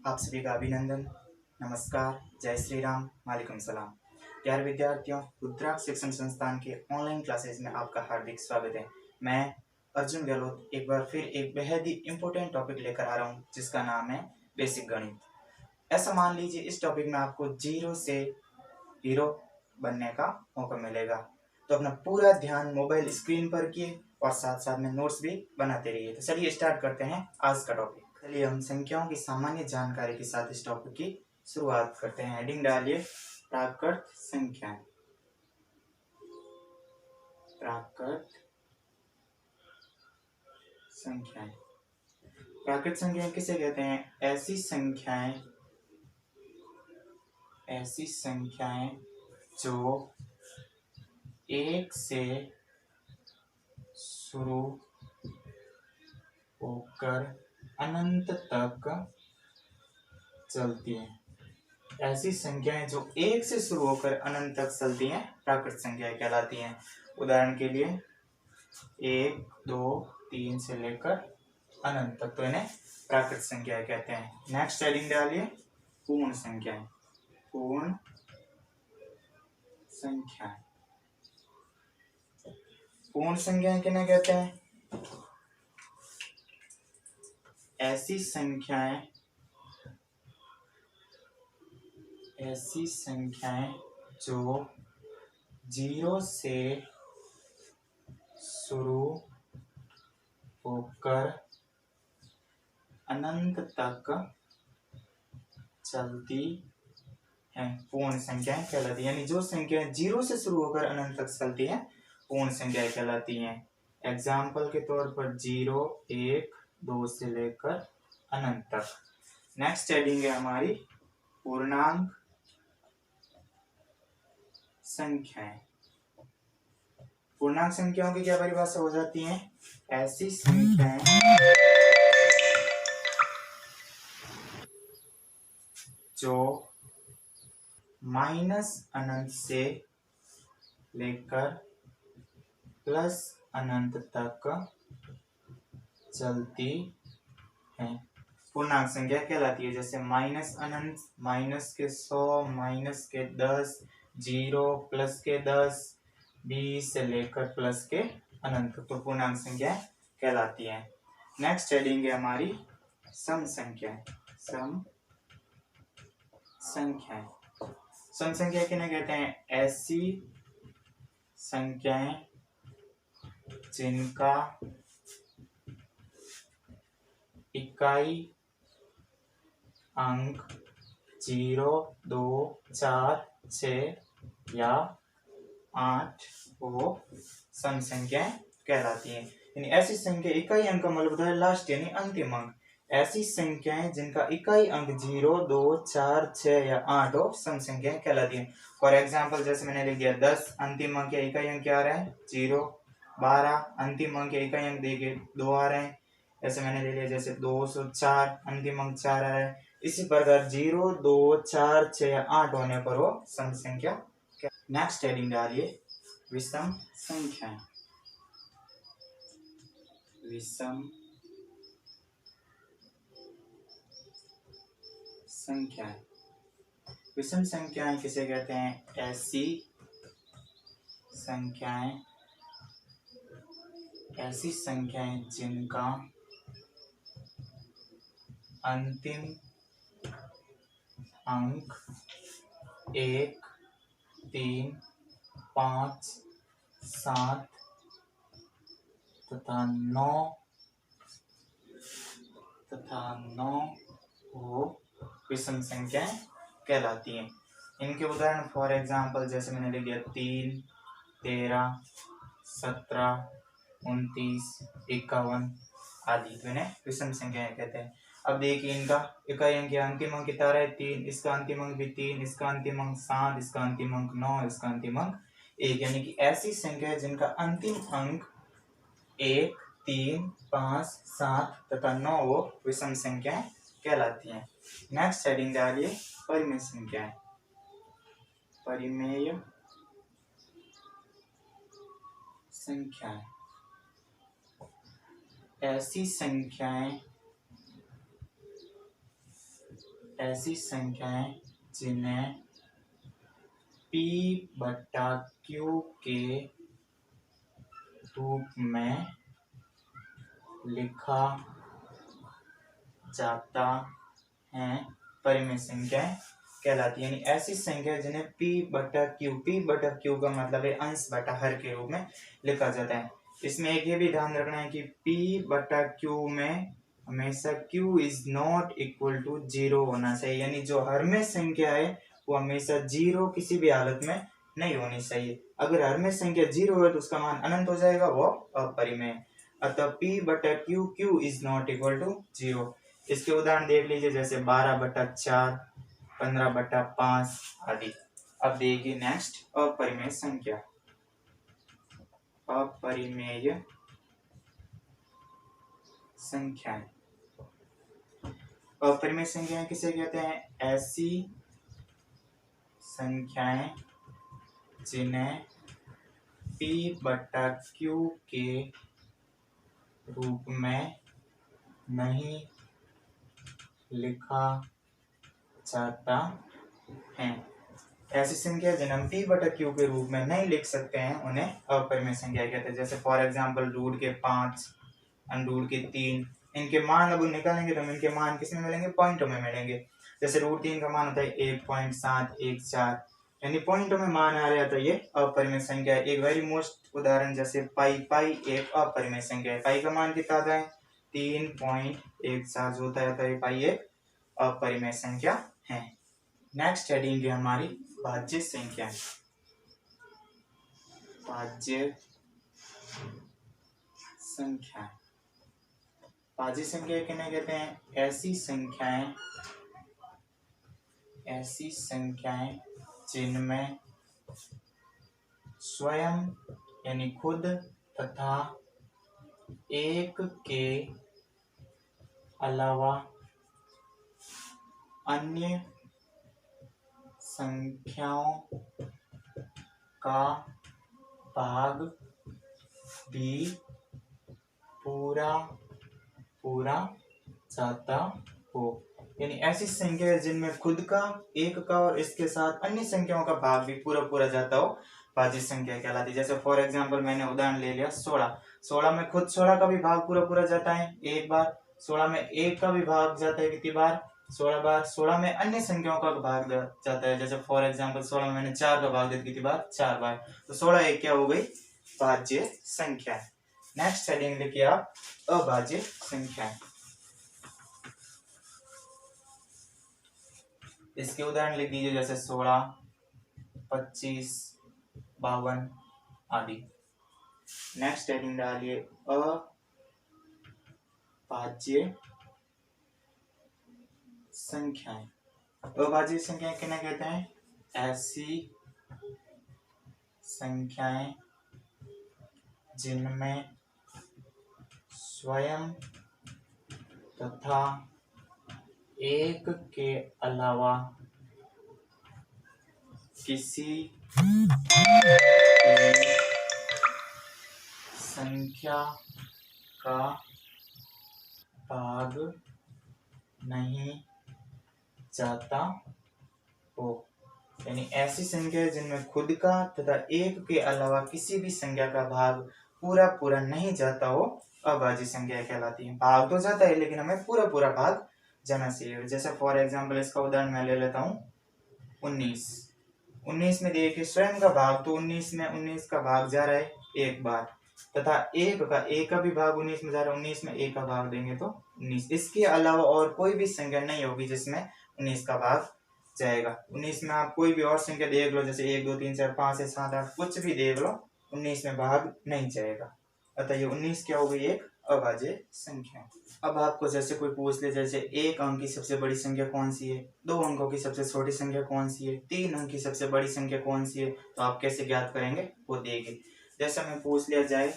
आप सभी का अभिनंदन, नमस्कार, जय श्री राम, वालेकुम सलाम। प्यारे विद्यार्थियों, रुद्राक्ष शिक्षण संस्थान के ऑनलाइन क्लासेस में आपका हार्दिक स्वागत है। मैं अर्जुन गहलोत एक बार फिर एक बेहद ही इम्पोर्टेंट टॉपिक लेकर आ रहा हूँ जिसका नाम है बेसिक गणित। ऐसा मान लीजिए इस टॉपिक में आपको जीरो से हीरो बनने का मौका मिलेगा, तो अपना पूरा ध्यान मोबाइल स्क्रीन पर किए और साथ साथ में नोट्स भी बनाते रहिए। तो चलिए स्टार्ट करते हैं आज का टॉपिक। चलिए हम संख्याओं की सामान्य जानकारी के साथ इस टॉपिक की शुरुआत करते हैं। हेडिंग डालिए प्राकृत संख्याएं। प्राकृत संख्याएं, प्राकृत संख्याएं किसे कहते हैं? ऐसी संख्याएं जो एक से शुरू होकर अनंत तक चलती हैं। ऐसी संख्याएं जो एक से शुरू होकर अनंत तक चलती हैं प्राकृत संख्याएं कहलाती हैं। उदाहरण के लिए 1, 2, 3 से लेकर अनंत तक, तो इन्हें प्राकृत संख्याएं कहते हैं। नेक्स्ट हेडिंग डालिए पूर्ण संख्याएं। पूर्ण संख्याएं, पूर्ण संख्याएं किन्हें कहते हैं? ऐसी संख्याएं जो जीरो से शुरू होकर अनंत तक चलती हैं, पूर्ण संख्याएं कहलाती हैं। यानी जो संख्याएं जीरो से शुरू होकर अनंत तक चलती हैं पूर्ण संख्याएं कहलाती हैं। एग्जाम्पल के तौर पर 0, 1, 2 से लेकर अनंत तक। नेक्स्ट हेडिंग है हमारी पूर्णांक संख्याएं। पूर्णांक संख्याओं की क्या परिभाषा हो जाती है? ऐसी संख्याएं जो माइनस अनंत से लेकर प्लस अनंत तक चलती हैं, पूर्णांक संख्या कहलाती है। जैसे माइनस अनंत, माइनस के 100, माइनस के 10, 0, प्लस के 10, 20 से लेकर प्लस के अनंत, तो पूर्णांक संख्या कहलाती हैं। नेक्स्ट हेडिंग है हमारी सम संख्याएं। सम संख्याएं, सम संख्या किन्हें कहते हैं? ऐसी संख्याएं जिनका इकाई अंक 0, 2, 4, 6 या 8 वो सम संख्याएं कहलाती हैं। यानी ऐसी संख्या, इकाई अंक का मतलब होता है लास्ट यानी अंतिम अंक। ऐसी संख्याएं जिनका इकाई अंक 0, 2, 4, 6 या 8 हो सम संख्याएं कहलाती हैं। फॉर एग्जाम्पल जैसे मैंने लिख दिया 10, अंतिम अंक या इकाई अंक क्या आ रहा है? 0। 12, अंतिम अंक या इकाई अंक देखिए 2 आ रहे हैं। ऐसे मैंने ले लिया जैसे 204, अंतिम अंक 4 आ रहा है। इसी प्रकार 0, 2, 4, 6 या 8 होने पर वो सम संख्या। नेक्स्ट हेडिंग डालिए विषम संख्याएं। विषम संख्याएं, विषम संख्याएं किसे कहते हैं? ऐसी संख्याएं जिनका अंतिम अंक 1, 3, 5, 7 तथा 9 वो विषम संख्याएं कहलाती हैं। इनके उदाहरण फॉर एग्जाम्पल जैसे मैंने लिख दिया 3, 13, 17, 29, 51 आदि, तो इन्हें विषम संख्याएं कहते हैं। अब देखिए इनका इकाई अंक या अंतिम अंक कितना है? 3, इसका अंतिम अंक भी 3, इसका अंतिम अंक 7, इसका अंतिम अंक 9, इसका अंतिम अंक 1। यानी कि ऐसी संख्या है जिनका अंतिम अंक 1, 3, 5, 7 तथा 9 वो विषम संख्याएं कहलाती हैं। नेक्स्ट हेडिंग डालिए परिमेय संख्याएं। परिमेय संख्याएं, ऐसी संख्याएं ऐसी संख्याएं जिन्हें P बटा Q के रूप में लिखा जाता है परिमेय संख्याएं कहलाती है। यानी ऐसी संख्या जिन्हें P बटा Q का मतलब है अंश बटा हर के रूप में लिखा जाता है। इसमें एक ये भी ध्यान रखना है कि P बटा Q में हमेशा Q is not equal to 0 होना चाहिए। यानी जो हरमेय संख्या है वो हमेशा 0 किसी भी हालत में नहीं होनी चाहिए। अगर हरमेय संख्या 0 है तो उसका मान अनंत हो जाएगा, वो अपरिमेय। अतः P बटा Q is not equal to 0। इसके उदाहरण देख लीजिए, जैसे 12/4, 15/5 आदि। अब देखिए नेक्स्ट अपरिमेय संख्या। अपरिमेय संख्याएं, अपरिमेय संख्याएं किसे कहते हैं? ऐसी संख्याएं जिन्हें P बटा Q के रूप में नहीं लिखा जाता है। ऐसी संख्या जिन्हें हम P बटा Q के रूप में नहीं लिख सकते हैं उन्हें अपरिमेय संख्या कहते हैं। जैसे फॉर एग्जाम्पल रूट के 5, अंडरूट के 3, इनके मान अब निकालेंगे तो इनके मान किस में मिलेंगे? पॉइंटों में मिलेंगे। जैसे रूट 3 का मान होता है 1.714, यानी पॉइंटों में मान आ रहा है, तो ये अपरिमेय संख्या है। एक वेरी मोस्ट उदाहरण जैसे पाई एक अपरिमेय संख्या है। पाई का मान कितना आता है? 3.14 होता है, तो ये पाई एक अपरिमेय संख्या है। नेक्स्ट हेडिंग है हमारी भाज्य संख्या। भाज्य संख्या, भाज्य संख्या किन्हें कहते हैं? ऐसी संख्याएं जिनमें स्वयं यानी खुद तथा एक के अलावा अन्य संख्याओं का भाग भी पूरा जाता हो। यानी ऐसी संख्या जिनमें खुद का, एक का और इसके साथ अन्य संख्याओं का भाग भी पूरा जाता हो, भाज्य संख्या कहलाती है। जैसे फॉर एग्जांपल मैंने उदाहरण ले लिया 16 में खुद 16 का भी भाग पूरा जाता है एक बार, 16 में एक का भी भाग जाता है कितनी बार? 16 बार। 16 में अन्य संख्याओं का भाग जाता है, जैसे फॉर एग्जांपल 16 में मैंने 4 का भाग दिया कितनी बार? 4 बार। तो 16 एक क्या हो गई? भाज्य संख्या। नेक्स्ट हेडिंग लिखिए आप अभाज्य संख्या। इसके उदाहरण लिख दीजिए, जैसे 16, 25, 52 आदि। नेक्स्ट हेडिंग डालिए अभाज्य संख्याएं। अभाज्य संख्याएं किन्हें कहते हैं? ऐसी संख्याएं जिनमें स्वयं तथा एक के अलावा किसी संख्या का भाग नहीं जाता हो। यानी ऐसी संख्या जिनमें खुद का तथा एक के अलावा किसी भी संख्या का भाग पूरा नहीं जाता हो, अभाज्य संख्या कहलाती है। भाग तो जाता है लेकिन हमें पूरा भाग जाना चाहिए। जैसे फॉर एग्जांपल इसका उदाहरण मैं ले लेता हूँ 19 में देखिए स्वयं का भाग तो 19 में 19 का भाग जा रहा है एक बार, तथा एक का भी भाग 19 में जा रहा है, 19 में एक का भाग देंगे तो 19। इसके अलावा और कोई भी संख्या नहीं होगी जिसमें 19 का भाग जाएगा। 19 में आप कोई भी और संख्या देख लो, जैसे 1 2 3 4 5 6 7 8 कुछ भी देख लो, 19 में भाग नहीं जाएगा। अतः ये 19 क्या हो गई? एक अभाज्य संख्या। अब आपको जैसे कोई पूछ ले, जैसे 1 अंक की सबसे बड़ी संख्या कौन सी है, 2 अंकों की सबसे छोटी संख्या कौन सी है, 3 अंक की सबसे बड़ी संख्या कौन सी है, तो आप कैसे ज्ञात करेंगे वो देखिए। जैसे हमें पूछ लिया जाए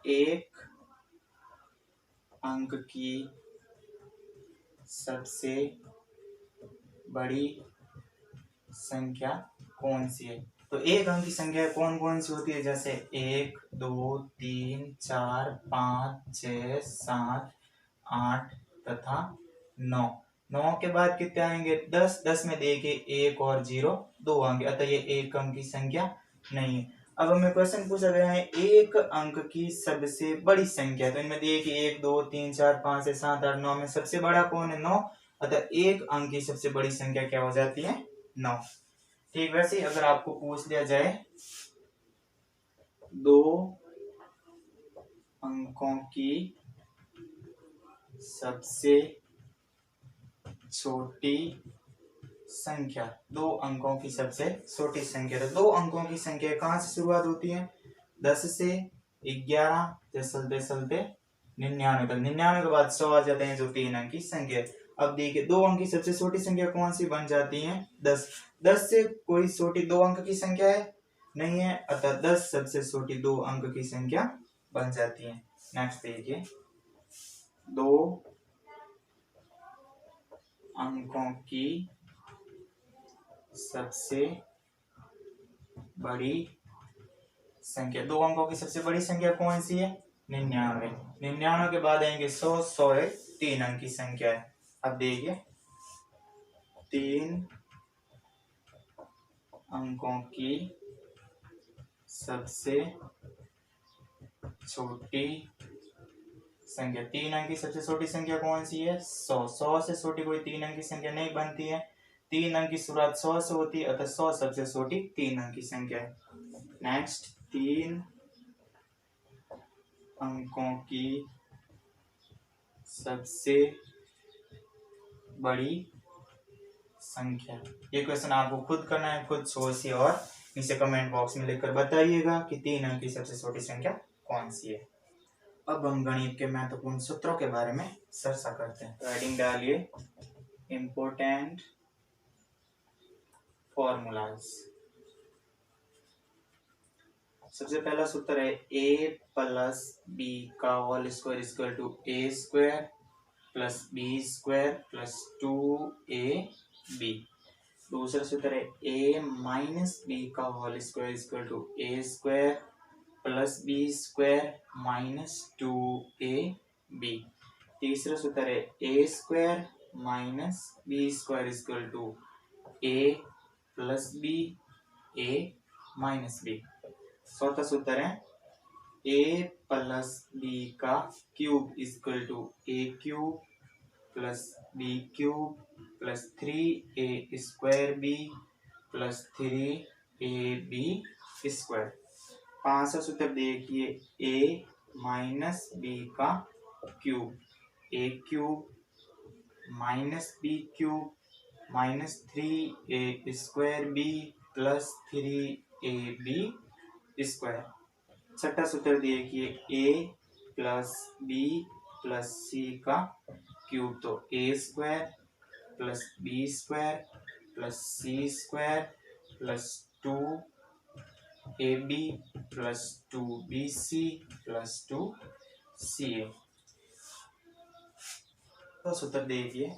1 अंक की सबसे बड़ी संख्या कौन सी है, तो 1 अंक की संख्या कौन सी होती है? जैसे 1 2 3 4 5 6 7 8 तथा 9। 9 के बाद कितने आएंगे 10, 10 में देखिए 1 और 0 2 आएंगे, अतः ये एक अंक की संख्या नहीं है। अब हमें क्वेश्चन पूछा गया है एक अंक की सबसे बड़ी संख्या, तो इनमें देखिए 1 2 3 4 5 6 7 8 9 में सबसे बड़ा कौन है 9, अतः एक अंक की सबसे बड़ी संख्या क्या हो जाती है 9। ठीक, वैसे अगर आपको पूछ लिया जाए दो अंकों की सबसे छोटी संख्या, दो अंकों की सबसे छोटी संख्या, तो दो अंकों की संख्या कहां से शुरुआत होती है 10 से 11 चलते चलते 99 तक, 99 के बाद 100 आ जाते हैं जो 3 अंक की संख्या। अब देखिए दो अंक की सबसे छोटी संख्या कौन सी बन जाती है 10, 10 से कोई छोटी दो अंक की संख्या है नहीं है, अतः 10 सबसे छोटी दो अंक की संख्या बन जाती है। नेक्स्ट देखिए दो अंकों की सबसे बड़ी संख्या, दो अंकों की सबसे बड़ी संख्या कौन सी है 99, 99 के बाद आएंगे 100, 100 है 3 अंक की संख्या है। अब देखिए 3 अंकों की सबसे छोटी संख्या, 3 अंक की सबसे छोटी संख्या कौन सी है 100, 100 से छोटी कोई 3 अंक की संख्या नहीं बनती है, 3 अंक की शुरुआत 100 से होती है, अतः 100 सबसे छोटी 3 अंक की संख्या है। नेक्स्ट 3 अंकों की सबसे बड़ी संख्या, ये क्वेश्चन आपको खुद करना है, खुद सोचिए और नीचे कमेंट बॉक्स में लिखकर बताइएगा कि 3 अंक की सबसे छोटी संख्या कौन सी है। अब हम गणित के महत्वपूर्ण सूत्रों के बारे में चर्चा करते हैं। हेडिंग डालिए इंपोर्टेंट फॉर्मूलाज। सबसे पहला सूत्र है a प्लस बी का whole square equal to a square plus b square plus 2ab। दूसरा सूत्र है a माइनस बी का whole square equal to a square plus b square minus 2ab। तीसरा सूत्र है a square minus b square equal to a plus b a minus b. चौथा सूत्र है a प्लस बी का cube equal to a cube plus b cube plus 3a square b plus 3ab square. पांचवा सूत्र देखिए a minus b का cube, a cube minus b cube minus 3a square b plus 3ab square. छठा सूत्र देखिए a plus b plus c का cube, तो a square plus b square plus c square plus 2ab plus 2bc plus 2ca। तो सूत्र देखिए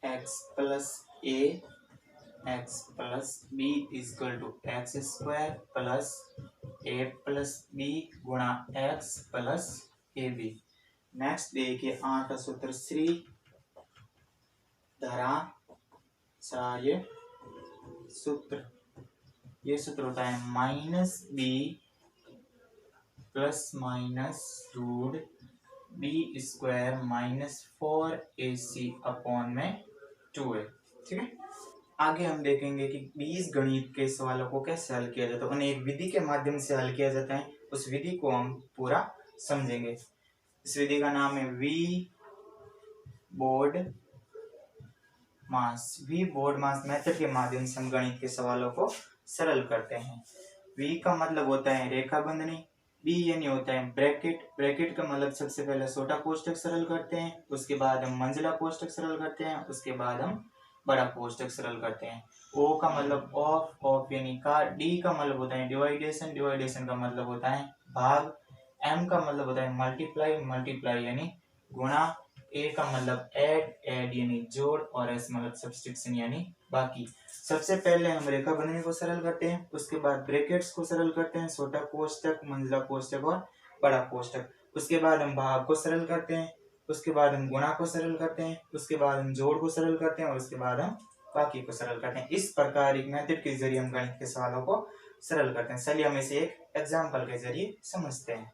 x plus a x plus b equal to x square plus a plus b गुणा x plus A B. Next देखिए आठवां सूत्र श्री धराचार्य सूत्र, ये सूत्र होता है minus b plus minus root b square minus 4ac upon में 2a। ठीक है, आगे हम देखेंगे कि बीज गणित के सवालों को कैसे हल किया जाता है, उन्हें एक विधि के माध्यम से हल किया जाता है, उस विधि को हम पूरा समझेंगे। इस विधि का नाम है वी बोर्ड मास मेथड के माध्यम से हम गणित के सवालों को सरल करते हैं। वी का मतलब होता है रेखा बंधनी, बी यानी होता है ब्रैकेट, ब्रैकेट का मतलब सबसे पहले छोटा कोष्टक सरल करते हैं, उसके बाद हम मंझला कोष्टक सरल करते हैं, उसके बाद हम बड़ा कोष्टक सरल करते हैं। ओ का मतलब ऑफ यानी का, डी का मतलब होता है डिवाइडेशन, डिवाइडेशन का मतलब होता है भाग, एम का मतलब होता है मल्टीप्लाई, मल्टीप्लाई यानी गुणा, ए का मतलब ऐड यानी जोड़, और एस मतलब सब्सट्रैक्शन यानी बाकी। सबसे पहले हम रेखा बंधनी को सरल करते हैं, उसके बाद ब्रैकेट्स को सरल करते हैं, छोटा कोष्टक, मंझला कोष्टक और बड़ा कोष्टक। उसके बाद हम भाग को सरल करते हैं, उसके बाद हम गुणा को सरल करते हैं, उसके बाद हम जोड़ को सरल करते हैं और उसके बाद हम बाकी को सरल करते हैं। इस प्रकार एक मेथड के जरिए हम गणित के सवालों को सरल करते हैं। चलिए हम इसे एक एग्जाम्पल के जरिए समझते हैं।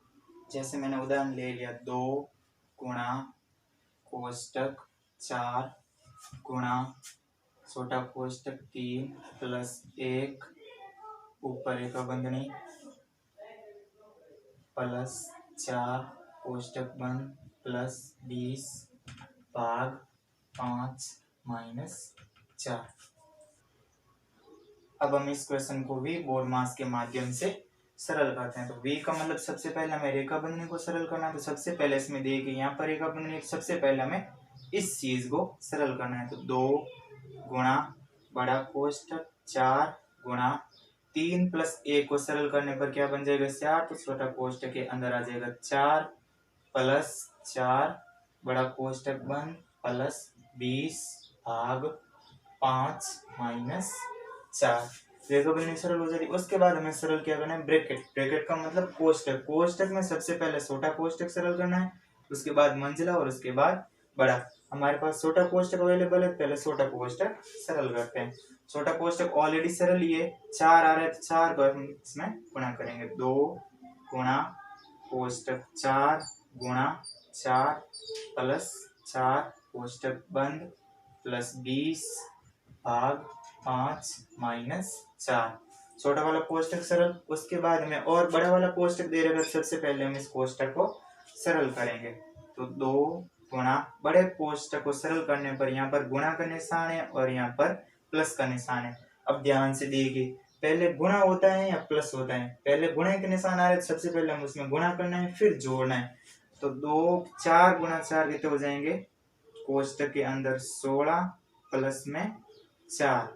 जैसे मैंने उदाहरण ले लिया, 2 गुणा कोष्टक 4 गुणा छोटा कोष्टक 3 प्लस 1 ऊपर रेखा बंधनी प्लस 4 कोष्टक बंद प्लस 20 भाग 5 माइनस 4। अब हम इस क्वेश्चन को भी बोडमास के माध्यम से सरल करते हैं। तो v का मतलब सबसे पहले हमें रेखा बंधनी को सरल करना है। तो सबसे पहले इसमें देखिए यहाँ पर रेखा बंधनी, सबसे पहले हमें इस चीज को सरल करना है। तो 2 गुणा बड़ा कोष्टक 4 गुणा 3 प्लस 1 को सरल करने पर क्या बन जाएगा 4। तो छोटा कोष्टक के अंदर आ जाएगा 4 प्लस 4 बड़ा कोष्टक बंद प्लस 20 भाग 5 माइनस 4। रेखा बंधनी सरल हो जाती है। उसके बाद हमें सरल क्या करना है, ब्रैकेट। ब्रैकेट का मतलब कोष्टक। कोष्टक में सबसे पहले छोटा कोष्टक सरल करना है, उसके बाद मंझला और उसके बाद बड़ा। हमारे पास छोटा कोष्टक अवेलेबल है, पहले छोटा कोष्टक सरल करते हैं। छोटा कोष्टक ऑलरेडी सरल ही है, 4 आ रहा है तो 4 को हम इसमें गुणा करेंगे। 2 गुणा कोष्टक 4 गुणा 4 प्लस 4 कोष्टक बंद प्लस 20 भाग 5 माइनस 4। छोटा वाला कोष्टक सरल। उसके बाद हमें और बड़ा वाला कोष्टक दे रहा है, सबसे पहले हम इस कोष्टक को सरल करेंगे। तो 2 गुणा बड़े कोष्टक को सरल करने पर यहाँ पर गुणा का निशान है और यहाँ पर प्लस का निशान है। अब ध्यान से देखिए, पहले गुणा होता है या प्लस होता है। पहले गुणा के निशान आ रहे तो सबसे पहले हम उसमें गुणा करना है, फिर जोड़ना है। तो 2 4 गुणा 4 कितने हो जाएंगे, कोष्टक के अंदर 16 प्लस में 4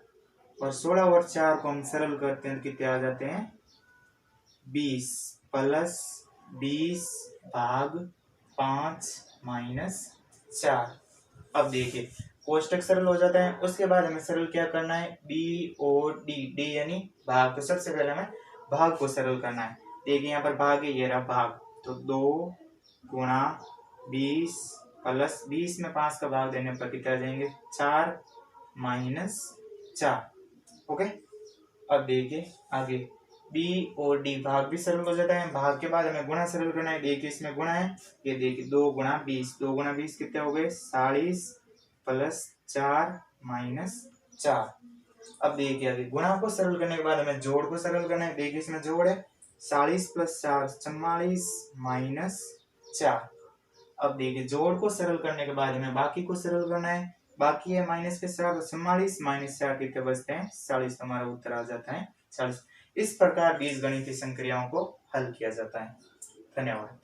और 16 और 4 को हम सरल करते हैं, कितने आ जाते हैं 20 प्लस 20 भाग 5 माइनस 4। अब देखिए कोष्टक सरल हो जाता है। उसके बाद हमें सरल क्या करना है, बी ओ डी, डी यानी भाग। तो सबसे पहले हमें भाग को सरल करना है। देखिए यहाँ पर भाग है, ये रहा भाग। तो 2 गुणा 20 प्लस 20 में 5 का भाग देने पर कितना आ जाएंगे 4 माइनस 4। ओके, अब देखिए आगे बी और डी, भाग भी सरल हो जाता है। भाग के बाद हमें गुणा सरल करना है। देखिए इसमें गुणा है, ये देखिए 2 गुणा 20, 2 गुणा 20 कितने हो गए 40 प्लस 4 माइनस 4। अब देखिए आगे गुणा को सरल करने के बाद हमें जोड़ को सरल करना है। देखिए इसमें जोड़ है 40 प्लस 4 44 माइनस 4। अब देखिए जोड़ को सरल करने के बाद हमें बाकी को सरल करना है। बाकी है माइनस के 4 44 माइनस 4 कितने बचते हैं 40। हमारा उत्तर आ जाता है 40। इस प्रकार बीजगणितीय संक्रियाओं को हल किया जाता है। धन्यवाद।